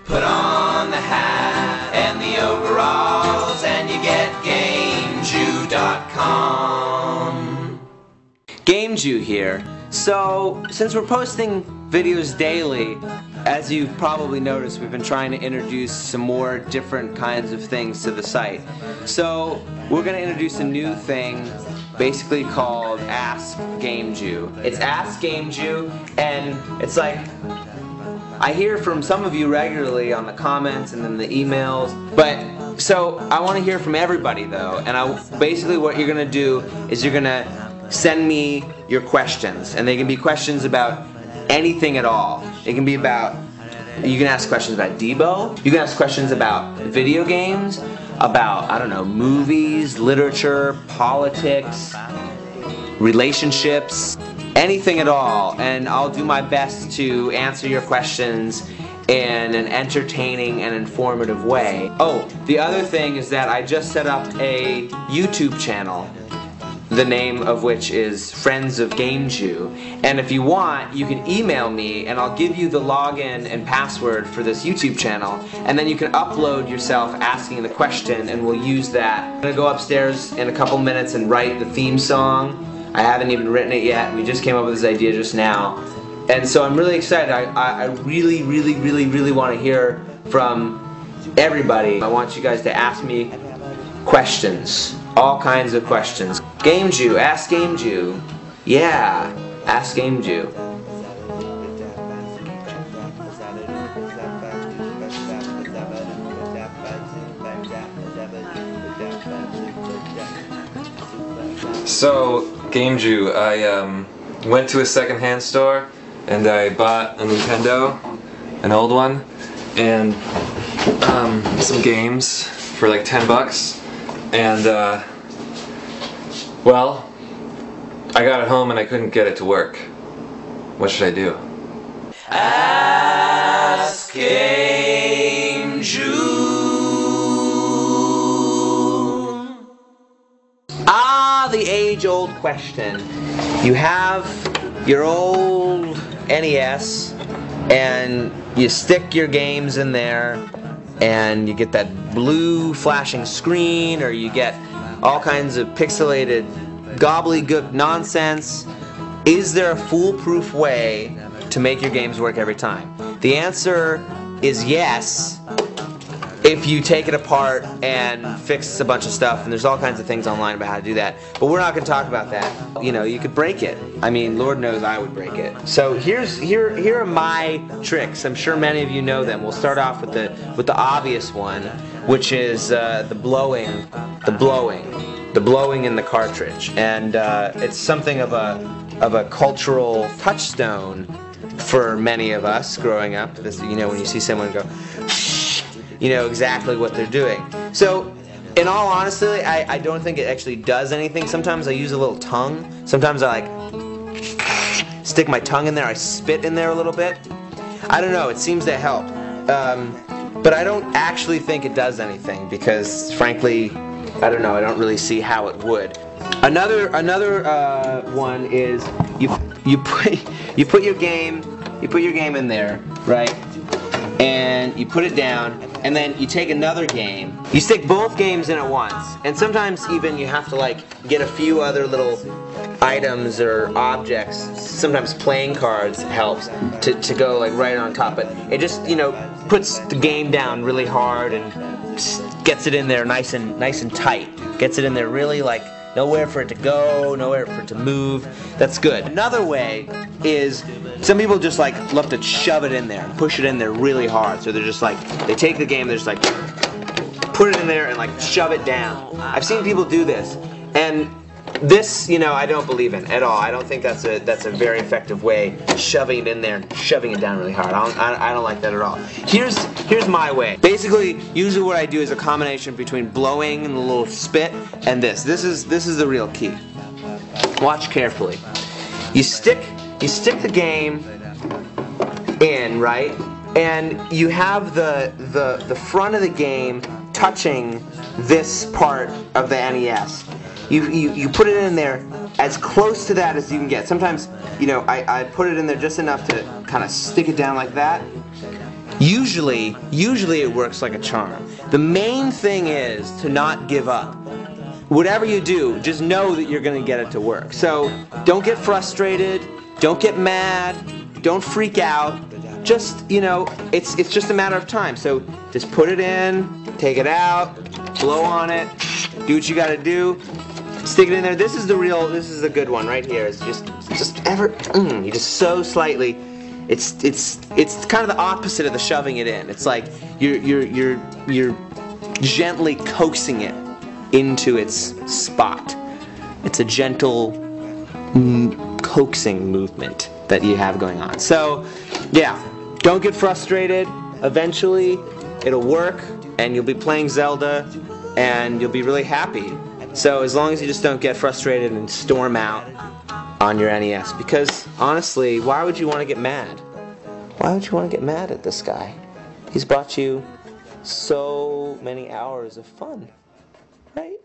Put on the hat and the overalls and you get GameJew.com. GameJew here. So, since we're posting videos daily, as you've probably noticed, we've been trying to introduce some more different kinds of things to the site. So, we're going to introduce a new thing basically called Ask GameJew. It's Ask GameJew, and it's like, I hear from some of you regularly on the comments and then the emails, but so I want to hear from everybody though, and basically what you're going to do is you're going to send me your questions, and they can be questions about anything at all. It can be about, you can ask questions about Debo, you can ask questions about video games, about, I don't know, movies, literature, politics, relationships, anything at all, and I'll do my best to answer your questions in an entertaining and informative way. Oh, the other thing is that I just set up a YouTube channel, the name of which is Friends of GameJew, and if you want, you can email me and I'll give you the login and password for this YouTube channel, and then you can upload yourself asking the question and we'll use that. I'm gonna go upstairs in a couple minutes and write the theme song. I haven't even written it yet. We just came up with this idea just now. And so I'm really excited. I really want to hear from everybody. I want you guys to ask me questions. All kinds of questions. GameJew, Ask GameJew. Yeah, Ask GameJew. So, GameJew, I went to a secondhand store and I bought a Nintendo, an old one, and some games for like $10. And well, I got it home and I couldn't get it to work. What should I do? Ask GameJew. The age-old question. You have your old NES and you stick your games in there and you get that blue flashing screen, or you get all kinds of pixelated gobbledygook nonsense. Is there a foolproof way to make your games work every time? The answer is yes, if you take it apart and fix a bunch of stuff, and there's all kinds of things online about how to do that. But we're not going to talk about that. You know, you could break it. I mean, Lord knows I would break it. So here are my tricks. I'm sure many of you know them. We'll start off with the obvious one, which is the blowing in the cartridge. And it's something of a cultural touchstone for many of us growing up. This, you know, when you see someone go, you know exactly what they're doing. So, in all honesty, I don't think it actually does anything. Sometimes I use a little tongue. Sometimes I like stick my tongue in there. I spit in there a little bit. I don't know. It seems to help. But I don't actually think it does anything because, frankly, I don't know. I don't really see how it would. Another one is you put your game in there, right? And you put it down, and then you take another game. You stick both games in at once, and sometimes even you have to like get a few other little items or objects. Sometimes playing cards helps to go like right on top, but it just, you know, puts the game down really hard and gets it in there nice and tight. Gets it in there really like nowhere for it to go, nowhere for it to move. That's good. Another way is some people just like love to shove it in there and push it in there really hard. So they're just like, they take the game, they're just like, put it in there and like shove it down. I've seen people do this, and this, you know, I don't believe in at all. I don't think that's a very effective way, shoving it in there and shoving it down really hard. I don't like that at all. Here's my way. Basically, usually what I do is a combination between blowing and a little spit and this. This is the real key. Watch carefully. You stick the game in, right? And you have the front of the game touching this part of the NES. You put it in there as close to that as you can get. Sometimes, you know, I put it in there just enough to kind of stick it down like that. Usually it works like a charm. The main thing is to not give up. Whatever you do, just know that you're going to get it to work. So don't get frustrated, don't get mad, don't freak out. Just, it's just a matter of time. So just put it in, take it out, blow on it, do what you got to do, stick it in there. This is the good one right here. It's just you just so slightly. It's kind of the opposite of the shoving it in. It's like you're gently coaxing it into its spot. It's a gentle coaxing movement that you have going on. So yeah, don't get frustrated. Eventually it'll work and you'll be playing Zelda and you'll be really happy. So as long as you just don't get frustrated and storm out on your NES, because honestly, why would you want to get mad? Why would you want to get mad at this guy? He's brought you so many hours of fun, right?